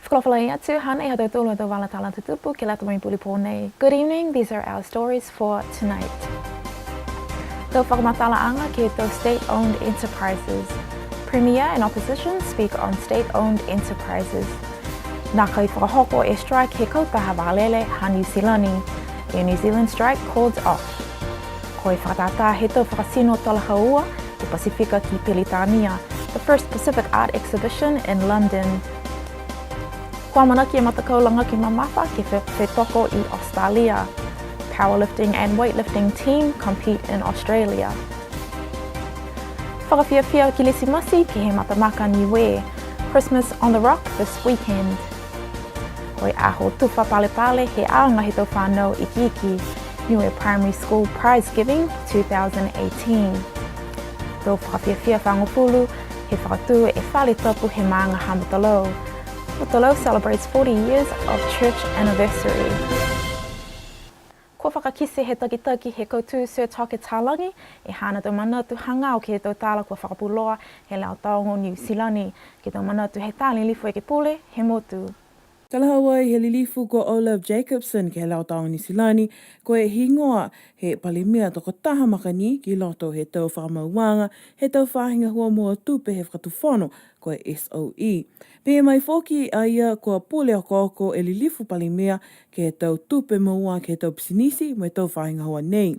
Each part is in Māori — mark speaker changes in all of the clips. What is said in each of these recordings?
Speaker 1: Good evening, these are our stories for tonight. Tau whakamatalaanga ki tau state-owned enterprises. Premier and opposition speak on state-owned enterprises. Nā kai whakahoko e strike he kautaha wālele ha New Zealani. A New Zealand strike called off. Ko e whakatata he tau whakasino talahaua i Pasifika ki Pelitania, the first Pacific art exhibition in London. Kua manaki e matakaulanga ki mamafa ki whetoko i Australia. Powerlifting and weightlifting team compete in Australia. Whakawhiawhia ki Lisimasi ki he matamaka niue. Christmas on the Rock this weekend. Hoi aho tuwha pale he aonga he tau whanau iki Niue Primary School Prize Giving 2018. Tau whakawhiawhia whangopulu he whakatū e whale tapu he maanga Hamutalo. Mutalo celebrates 40 years of church anniversary. Kua whakakise he takitaki he koutu Sir Toke Talangi e hana tau manatu hangau ki he tau tala kua whakapuloa he lao taongo New Zealani. Ki tau manatu he tāli lifu e ke pule he motu.
Speaker 2: Talahawai he lilifu ko Olaf Jacobson ki he lao taongo New Zealani ko e hingoa he palimia toko taha makani ki loto he tau whakamauanga he tau whahinga hua mua tupe he whakatuwhono ko e SOE. Pea mai foki a ia kua pule o koko e lilifu palimea ki he tau tupe maua ki he tau pisinisi mo he tau whahinga hua nei.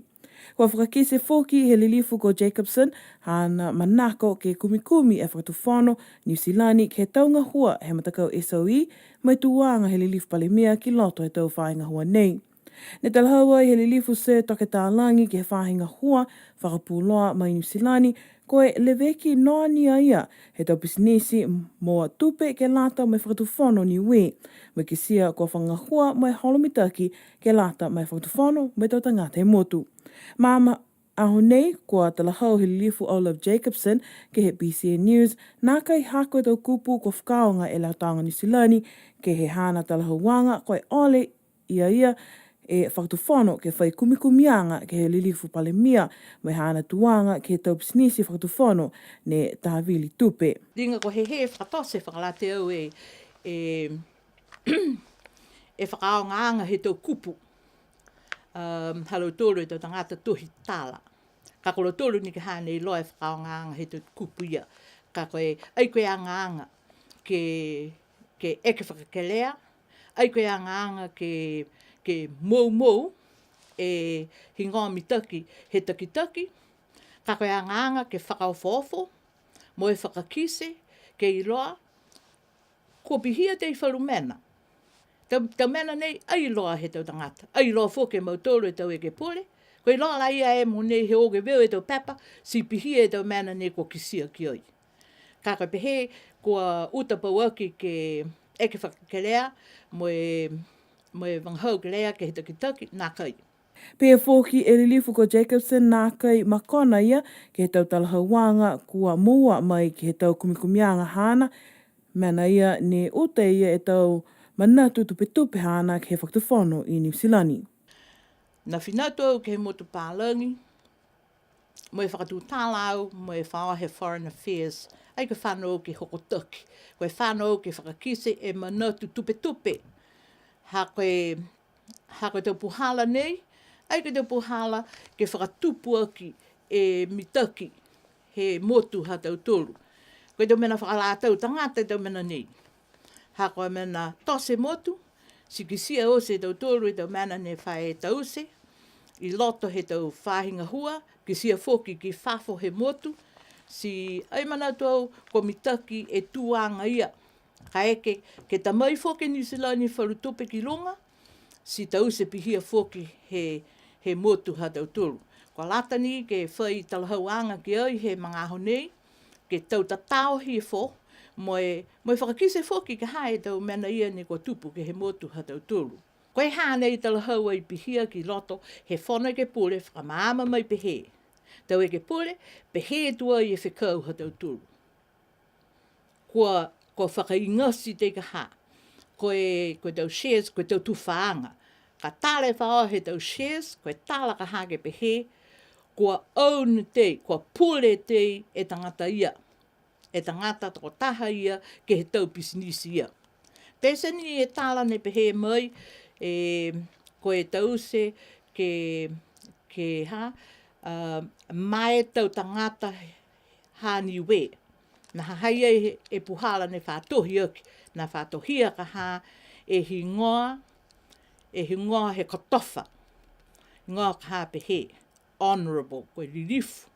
Speaker 2: Kua whakakise foki he lilifu ko Jacobson hana manako ke kumikumi e whakatuwhono New Zealani ki he taunga hua he matakau SOE mai tuanga he lilifu palimea ki loto he tau whahinga hua nei. Ne talahaua he lilifu Sir Toke Talangi ki he whahinga hua whakapuloa mai New Zealani ko e leveki noa ni ia he tau pisinisi moa tupe ke lata mai whakatuwhono ni we. Mai ki sia kua whangahua mai holomitaki ke lata mai whakatuwhono mai tau tangata he motu. Mama aho nei kua talahau he lilifu Olaf Jacobson ke he BCN News nā kai hako tau kupu kua whakaonga e lau taonga New Zealani ke he hana talahauanga ko e ole ia e whakatuwhono ke whai kumikumianga ke he lilifu palemia mai hana tuanga ke he tau pisinisi whakatuwhono ne tahawili tupe.
Speaker 3: Ringa ko he whakatose whakalate au e whakaongaanga he tau kupu. Halo tōru e tau tangata tohi tāla. Ka kolo tōru ni ke hane i loa e whakaongaanga he tau kupu ia. Ka koe ai koe angaanga ke eke whakakelea, ai koe angaanga ke mou e hingoa mitaki he takitaki, ka koe angaanga ke whakaofofo, mo e whakakise, ke i loa, kua pihia te i wharumena. Tau mena nei, ai loa he tau tangata. Ai loa fōke mautoro e tau e ke pole. Koe loa la ia e mo nei he oge veo e tau pepa, si pihia e tau mena nei kua kisia ki oi. Ka koe pehe, kua utapau aki ke eke whakakelea, mo e wanghau kelea ke he takitaki, nā kai.
Speaker 2: Pea fōki e lilifu ko Jacobson nā kai makona ia ke he tau talahauanga kua mua mai ki he tau kumikumianga hana, mana ia ne uta ia e tau manatu tupe hana ke he whakatuwhono i New Zealani.
Speaker 3: Na whinatu au ke he motu pālangi, mo e whakatu tālau, mo e whaoa he Foreign Affairs, ai ke whanau ke hokotaki, koe whanau ke whakakise e manatu tupe. Ha koe tau puhala nei, ai ke tau puhala ke whakatupu aki e mitaki he motu ha tau tolu. Koe tau mena whakalatau tangata tau mena nei. Ha koe mena tose motu, si ki sia o se tau tolu e tau mena ne whae tause, i loto he tau whahinga hua, ki sia foki ki whafo he motu, si ai manatu au ko mitaki e tuanga ia. Ka eke, ke tamai foki New Zealani wharutope ki longa, si tause pihia foki he motu ha tau tolu. Ko latani ke whai talahauanga ki ai he mga honei, ke tau tatao hi fo, mo e whakakise foki ke hae tau mena ia ni kua tupu ke he motu ha tau tolu. Koe hāne i talahau ai pihia ki loto, he whona ke pule whakamaama mai pehe. Tau e ke pule, pehe tua i e whekau ha tau tolu. Kua whakaingasi te ka ha. Koe tau shares, koe tau tuwhaanga. Ka tāle whao he tau shares, koe tāla ka ha ke pehe, kua own te, kua pule te e tangata ia. E tangata toko taha ia ke he tau pisinisi ia. Pese ni e tala ne pehe mai, ko e tause ke mai tau tangata hani we. Na haia e puhala ne whātohi aki, na whātohia ka e hingoa he kotofa. Ngoa ka pehe, honourable, koe ririfu.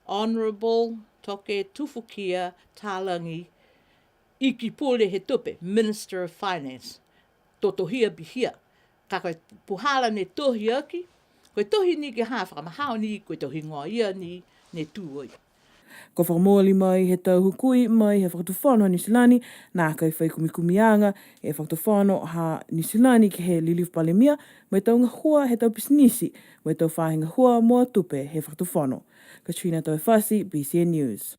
Speaker 3: Honourable, toke tufukia tālangi, iki pole he tupe, Minister of Finance. Totohia bihia. Ka koe puhala ne tohi aki, koe tohi ni ke whakamahao ni, koe tohi ngoa ia ni, ne tūoi.
Speaker 2: Ko whakamōli mai he tau hukui mai he whakatawhano ha Nisilani, nā kai whaikumianga he whakatawhano ha Nisilani ki he Lilifu Palemia, mai tau ngā hua he tau pisinisi, mai tau whahinga hua mua tupe he whakatawhano. Katrina Tauwhasi, BCN News.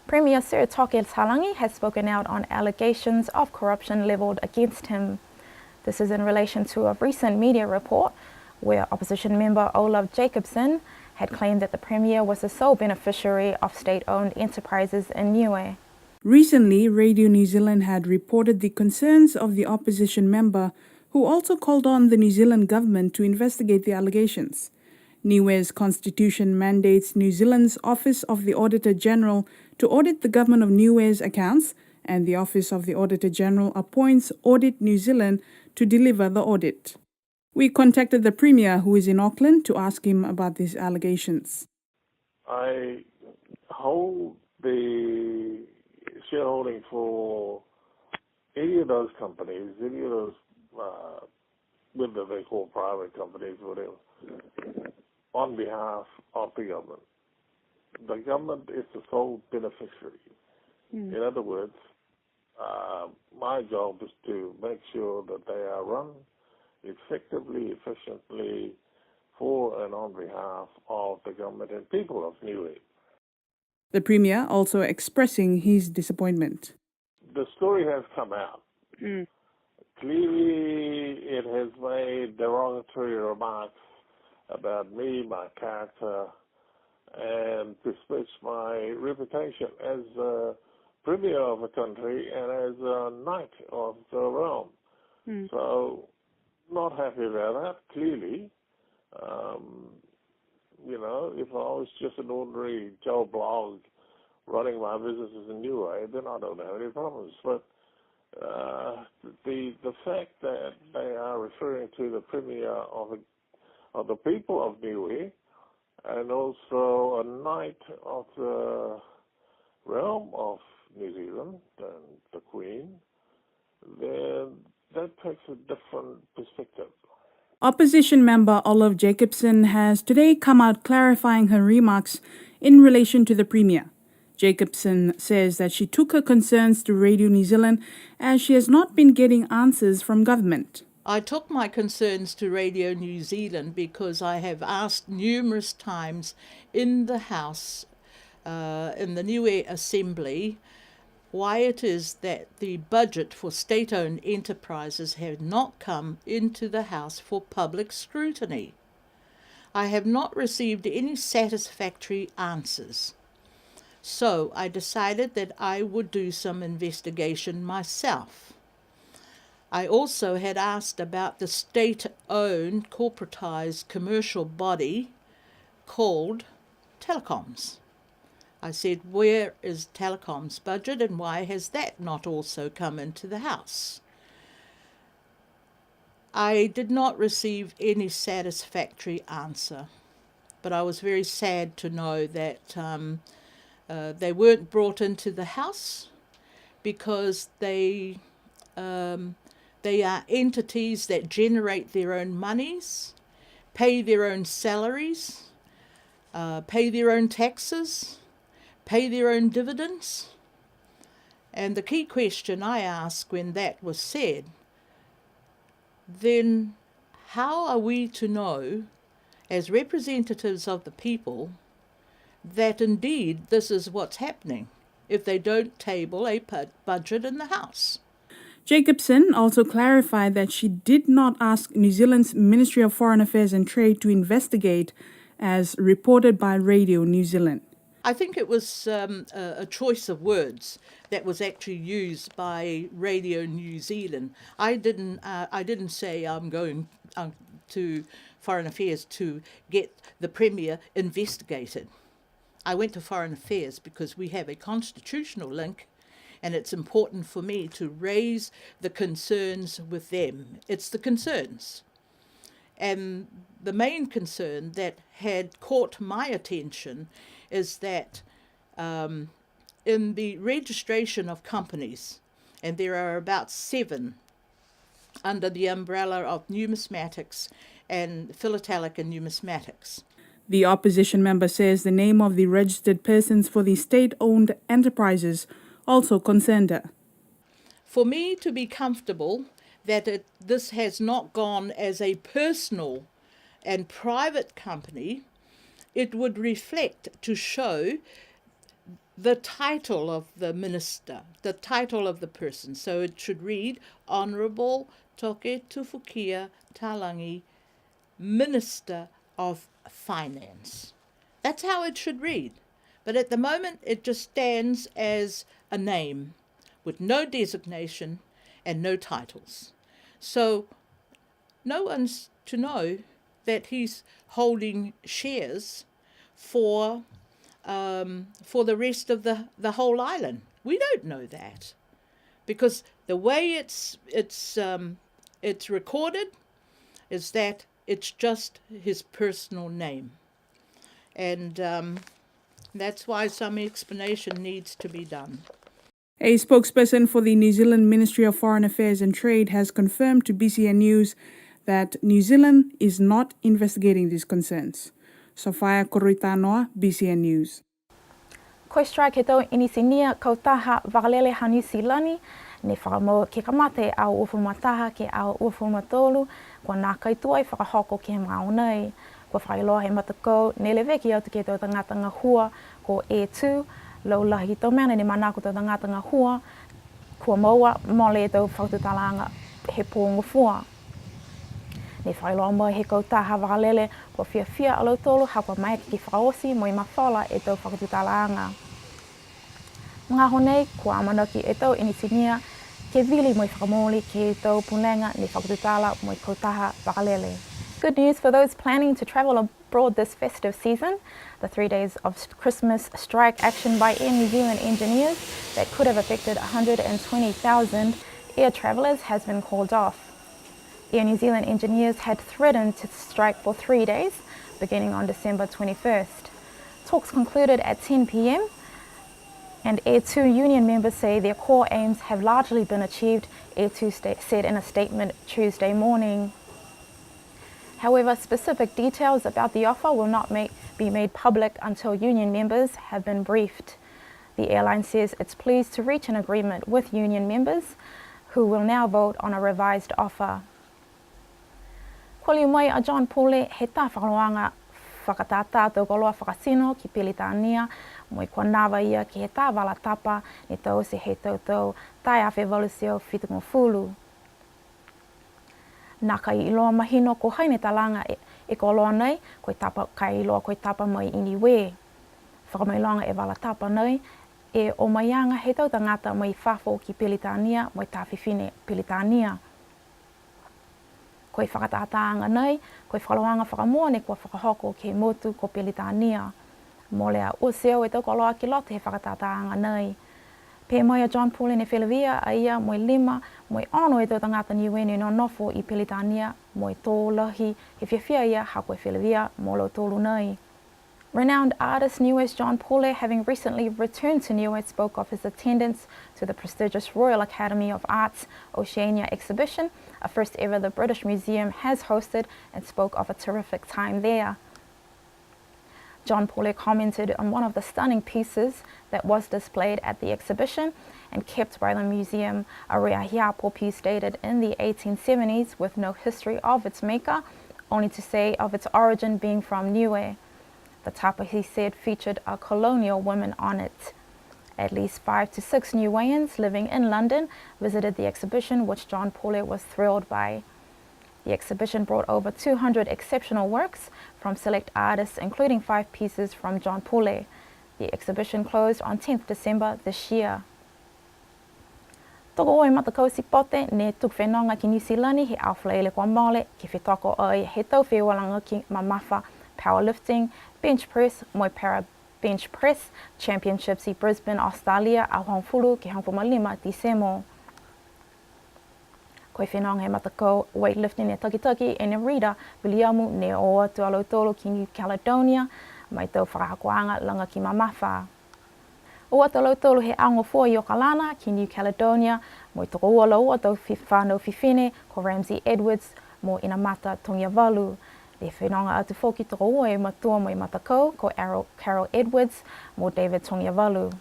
Speaker 1: Premier Sir Toke Talangi has spoken out on allegations of corruption levelled against him. This is in relation to a recent media report where opposition member Olaf Jacobson had claimed that the Premier was the sole beneficiary of state-owned enterprises in Niue.
Speaker 4: Recently, Radio New Zealand had reported the concerns of the opposition member, who also called on the New Zealand government to investigate the allegations. Niue's constitution mandates New Zealand's Office of the Auditor General to audit the government of Niue's accounts, and the Office of the Auditor General appoints Audit New Zealand to deliver the audit. We contacted the Premier, who is in Auckland, to ask him about these allegations.
Speaker 5: I hold the shareholding for any of those companies, any of those, whether they call private companies, whatever, on behalf of the government. The government is the sole beneficiary. In other words, my job is to make sure that they are run effectively, efficiently, for and on behalf of the government and people of Niue.
Speaker 4: The Premier also expressing his disappointment.
Speaker 5: The story has come out. Clearly, it has made derogatory remarks about me, my character, and besmirch my reputation as a Premier of a country and as a knight of the realm. So, not happy about that, clearly. If I was just an ordinary Joe Blog running my businesses in Niue, then I don't have any problems. But the fact that they are referring to the Premier of the people of Niue and also a knight of the realm of New Zealand and the Queen, then that takes a different perspective.
Speaker 4: Opposition member Olaf Jacobson has today come out clarifying her remarks in relation to the Premier. Jacobson says that she took her concerns to Radio New Zealand as she has not been getting answers from government.
Speaker 3: I took my concerns to Radio New Zealand because I have asked numerous times in the House, in the Niue Assembly, why it is that the budget for state-owned enterprises have not come into the House for public scrutiny. I have not received any satisfactory answers. So I decided that I would do some investigation myself. I also had asked about the state-owned corporatised commercial body called Telecoms. I said, where is Telecom's budget and why has that not also come into the House? I did not receive any satisfactory answer, but I was very sad to know that they weren't brought into the House because they are entities that generate their own monies, pay their own salaries, pay their own taxes, pay their own dividends. And the key question I asked when that was said, then how are we to know, as representatives of the people, that indeed this is what's happening if they don't table a budget in the House?
Speaker 4: Jacobson also clarified that she did not ask New Zealand's Ministry of Foreign Affairs and Trade to investigate, as reported by Radio New Zealand.
Speaker 3: I think it was a choice of words that was actually used by Radio New Zealand. I didn't say I'm going to Foreign Affairs to get the Premier investigated. I went to Foreign Affairs because we have a constitutional link, and it's important for me to raise the concerns with them. It's the concerns. And the main concern that had caught my attention is that in the registration of companies, and there are about 7 under the umbrella of numismatics and philatelic and numismatics.
Speaker 4: The opposition member says the name of the registered persons for the state-owned enterprises also concerned her.
Speaker 3: For me to be comfortable that this has not gone as a personal and private company, it would reflect to show the title of the minister, the title of the person. So it should read Honourable Toke Tufukia Talangi, Minister of Finance. That's how it should read. But at the moment, it just stands as a name with no designation and no titles. So no one's to know that he's holding shares for the rest of the whole island. We don't know that, because the way it's recorded is that it's just his personal name, and that's why some explanation needs to be done.
Speaker 4: A spokesperson for the New Zealand Ministry of Foreign Affairs and Trade has confirmed to BCN News that New Zealand is not investigating these concerns. Sofia Koritanoa, BCN News.
Speaker 1: Koe strike he tau inisinia kautaha wakalele ha New Zealandi, ne whakamo ke kamate au uwhumataha ke au uwhumatolu, kua nā kaitua I whakahoko ke ngau nei. Kua whailoa he matakau, ne le veki au te ke tau tangata hua, ko E2, lau lahi tau mena ne manako tau tangata hua, kua maua mole tau whakatutalanga he pōngu fua. Ne whailoa mo he kautaha wakalele, kua whiawhia alau tolu, hapa mai ki whakaosi mo I mawhala e tau whakatutalanga. Ngā honei, kua amanaki e tau inisinia, ke vili mo I whakamoli ke tau punenga ne whakatutala mo I kautaha wakalele. Good news for those planning to travel abroad this festive season. The 3 days of Christmas strike action by Air New Zealand engineers that could have affected 120,000 air travellers has been called off. Air New Zealand engineers had threatened to strike for 3 days, beginning on December 21st. Talks concluded at 10 p.m. and Air2 union members say their core aims have largely been achieved, Air2 said in a statement Tuesday morning. However, specific details about the offer will not be made public until union members have been briefed. The airline says it's pleased to reach an agreement with union members, who will now vote on a revised offer. Koli mai a John Pule he tā whakaroanga whakatata tau koloa whakasino ki Pilitania, mo I kua nawa ia ki he tā wala tapa ni tau se he tautau tai awhi valusio whitungo fulu. Nā kai iloa mahino ko haine talanga e koloa nei, koe tapa kai iloa koe tapa mai iniwe. Whakamailanga e wala tapa nei, e o maianga he tau tangata mai whafo ki Pilitania mo I tā whiwhine Pilitania. Koe whakataataanga nei, koe whakaloanga whakamoa ne kua whakahoko ke motu ko Pilitania. Mo lea useo e tau koloa ki lote he whakataataanga nei. Pē mai a John Pule ne whelawia a ia mo I 5, mo I ono e tau tangata niwene no nofo I Pilitania, mo I tō lahi he whiawhia ia ha koe whelawia mo lo tōlu nei. Renowned artist Niue's John Pule, having recently returned to Niue, spoke of his attendance to the prestigious Royal Academy of Arts Oceania exhibition, a first ever the British Museum has hosted, and spoke of a terrific time there. John Pule commented on one of the stunning pieces that was displayed at the exhibition and kept by the museum, a Reahiapo piece dated in the 1870s with no history of its maker, only to say of its origin being from Niue. The tapa, he said, featured a colonial woman on it. At least 5 to 6 Niueans living in London visited the exhibition, which John Pule was thrilled by. The exhibition brought over 200 exceptional works from select artists, including 5 pieces from John Pule. The exhibition closed on 10th December this year. Toko oi matakau si pote ne tuk whenonga ki New Zealand he awhalaile kwa mole ki whetoko oi he tau whiwalanga ki mamafa powerlifting, bench press, moi para bench press championships i Brisbane, Australia a hongfulu ki hongfumalima Decemo. Koe whenonga he matakau weightlifting e takitaki e ne Rita Williamu ne o tualo tolo ki New Caledonia mai tau whakahakoanga langa ki mamafa. Ua talo tolu he ango fua i Okalana ki New Caledonia, mo i toko ua ua tau whanau whiwhine ko Ramsey Edwards mo Inamata Tongiavalu. Le whenonga atu whoki toko ua e matua mo i matakau ko Carol Edwards mo David Tongiavalu.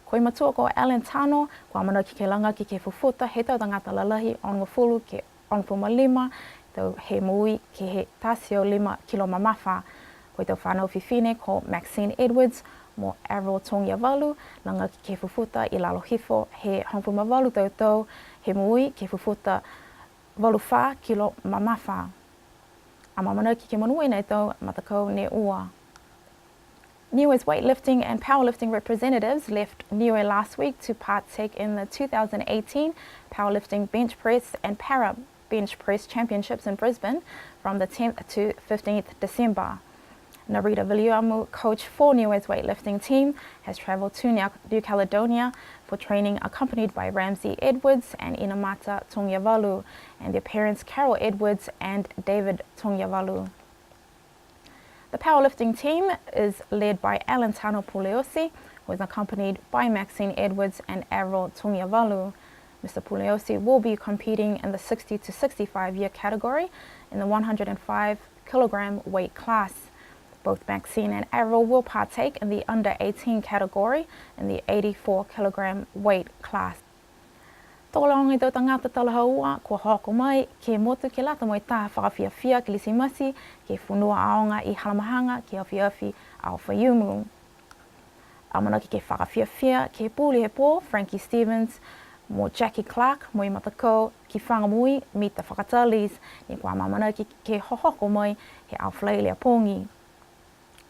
Speaker 1: Ko i matua ko Alan Tano, ko amana ki ke langa ki ke fufuta he tau tangata lalahi ongo fulu ke onpuma lima, tau he mui ki he tasio 5 kilo mamafa. Ko i tau whanau whiwhine ko Maxine Edwards, mo Avril Tongiavalu, langa ki ke fufuta i lalo hifo he hongpuma walu tau he mui ke fufuta 8 kilo mamafa. A mamana ki ke manui nei tau matakau ne ua. Niue's weightlifting and powerlifting representatives left Niue last week to partake in the 2018 Powerlifting Bench Press and Para Bench Press Championships in Brisbane from the 10th to 15th December. Narita Viliamu, coach for Niue's weightlifting team, has travelled to New Caledonia for training accompanied by Ramsey Edwards and Inamata Tongiavalu and their parents Carol Edwards and David Tongiavalu. The powerlifting team is led by Alan Tano Puleosi, who is accompanied by Maxine Edwards and Avril Tongiavalu. Mr. Puleosi will be competing in the 60 to 65 year category in the 105 kilogram weight class. Both Maxine and Avril will partake in the under 18 category in the 84 kilogram weight class. Tōlongi tau tangata talahaua kua hoko mai ke motu ke lata moi taha whakawhiawhia ki lisimasi ke whunua aonga i halamahanga ki awhiawhi au whaiumu. Amanaki ke whakawhiawhia ke pūli he pō Frankie Stevens mo Jackie Clark mo i matakau ki whangamui Mita Whakatalis ni kua mamanaki ke hohoko mai he au whalailea pōngi.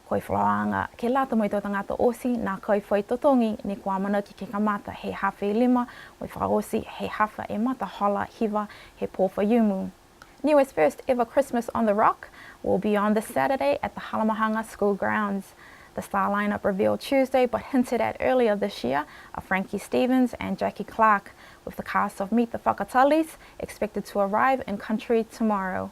Speaker 1: Koi whalaanga ke lata mo i tō tangata osi nā kai whai totongi ni kua manaki ke kamata he hawhi 5 mo i whakaosi he hawha e mata hala hiva he pō whaiumu. Niue's first ever Christmas on the Rock will be on this Saturday at the Halamahanga School grounds. The star lineup revealed Tuesday but hinted at earlier this year are Frankie Stevens and Jackie Clark, with the cast of Meet the Whakatalis expected to arrive in country tomorrow.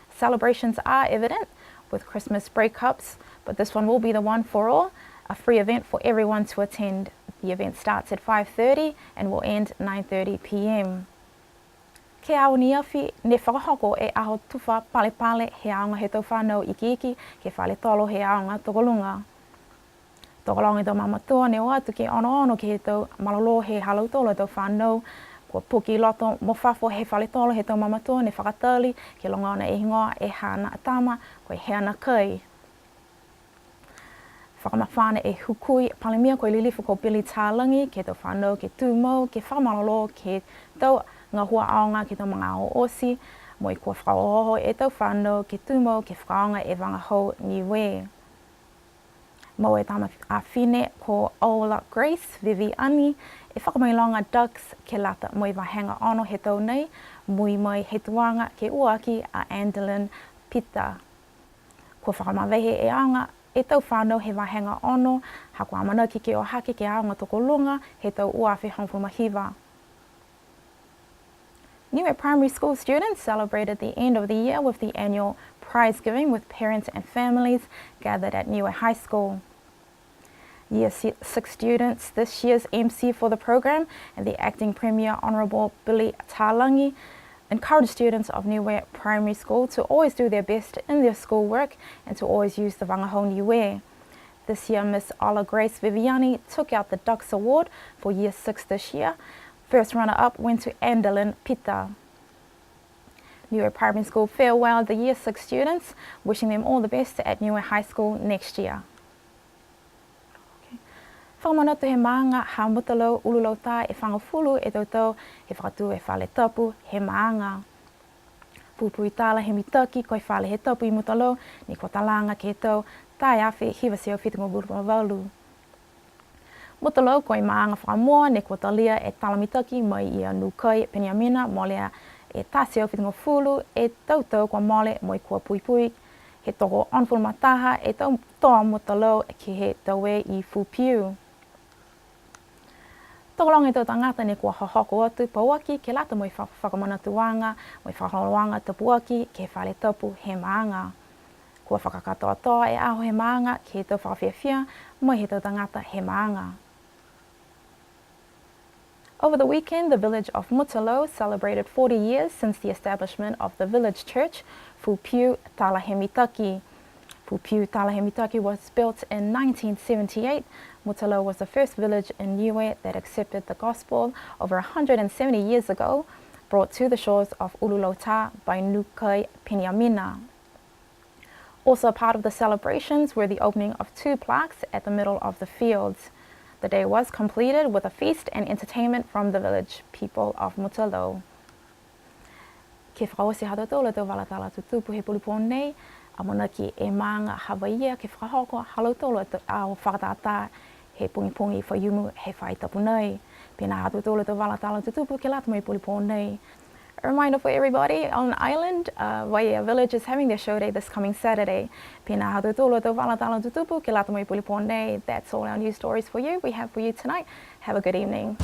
Speaker 1: Celebrations are evident with Christmas breakups, but this one will be the one for all, a free event for everyone to attend. The event starts at 5:30 and will end 9:30 p.m. Ke au ni awhi, ne whakahoko e aho tuwha pale he aonga he tau whanau iki ke whale tolo he aonga tokolunga. Tokolongi tau mamatua ne o atu ke ono ke he tau malolo he halau tolo tau whanau, kua puki loto mo whafo he whale tolo he tau mamatua ne whakatali ke longa ona e hingoa e hana atama koe he ana kai. Whakamawhane e hukui palemia koe lilifu ko Billy Tālangi ke tau whanau ke tūmau ke whamalolo ke tau ngā hua aonga ki tau mga o osi, mo i kua whakaoho e tau whanau ki tūmau ki whakaonga e wangahau Niue. Mo e tama a whine ko Ola Grace Viviani e whakamailonga Ducks ke lata mo i wahenga ono he tau nei, mui mai he tuanga ke uaki a Andalyn Pita. Kua whakamawehe e aonga e tau whanau he wahenga ono, ha kua amanaki ke o hake ke aonga toko lunga he tau uawhi hongfumahiva. Niue Primary School students celebrated the end of the year with the annual prize giving with parents and families gathered at Niue High School. Year 6 students, this year's MC for the program and the acting Premier Honourable Billy Tālangi, encouraged students of Niue Primary School to always do their best in their schoolwork and to always use the wangahau Niue. This year, Miss Ola Grace Viviani took out the Ducks Award for Year 6 this year. First runner-up went to Andalyn Pita. Niue Primary School farewelled the Year 6 students, wishing them all the best at Niue High School next year. Whakamanoto he maanga ha mutalo ululau tā e whangawhulu e tautau he whakatu e whale tapu he maanga. Pupui tala he mitaki, koi whale he tapu I mutalo, ni ko talanga ke tau, tai awhi hiwa seo whitingo guruma walu. Mutalo koi maanga whakamoa, ne ko talia e tala mitaki mai I a nukai Peniamina, molea e taseo whitingo fulu, e tautau kwa mole moi kua pui pui, he toko onful mataha, e tau toa mutalo ki he taue I Fupiu. Tokolong e tau tangata ne kua hahoko atu pauaki ke lata moi whakamanatuanga, moi whakaroanga tapuaki ke whale tapu he maanga. Kua whakakatoa toa e aho he maanga ke tau whakawhiawhia, moi he tau tangata he maanga. Over the weekend, the village of Mutalo celebrated 40 years since the establishment of the village church, Fupiu Talahemitaki. Fupiu Talahemitaki was built in 1978. Mutalo was the first village in Niue that accepted the gospel over 170 years ago, brought to the shores of Ululota by Nukai Peniamina. Also part of the celebrations were the opening of 2 plaques at the middle of the fields. The day was completed with a feast and entertainment from the village people of Mutalo. Ke whakawasi hata tōla tō walatala tutupu he pulipo nei, a mona ki e maanga Hawaii ke whakahoko halo tōla au whakatata he pungi wha yumu he whai tapu nei. Pena hatu tōla tō walatala tutupu ke lata mai pulipo nei. A reminder for everybody on the island, Waiea Village is having their show day this coming Saturday. Pena hatu tōla tō walatala tutupu ke lata mai pulipo nei. That's all our news stories for you. We have for you tonight. Have a good evening.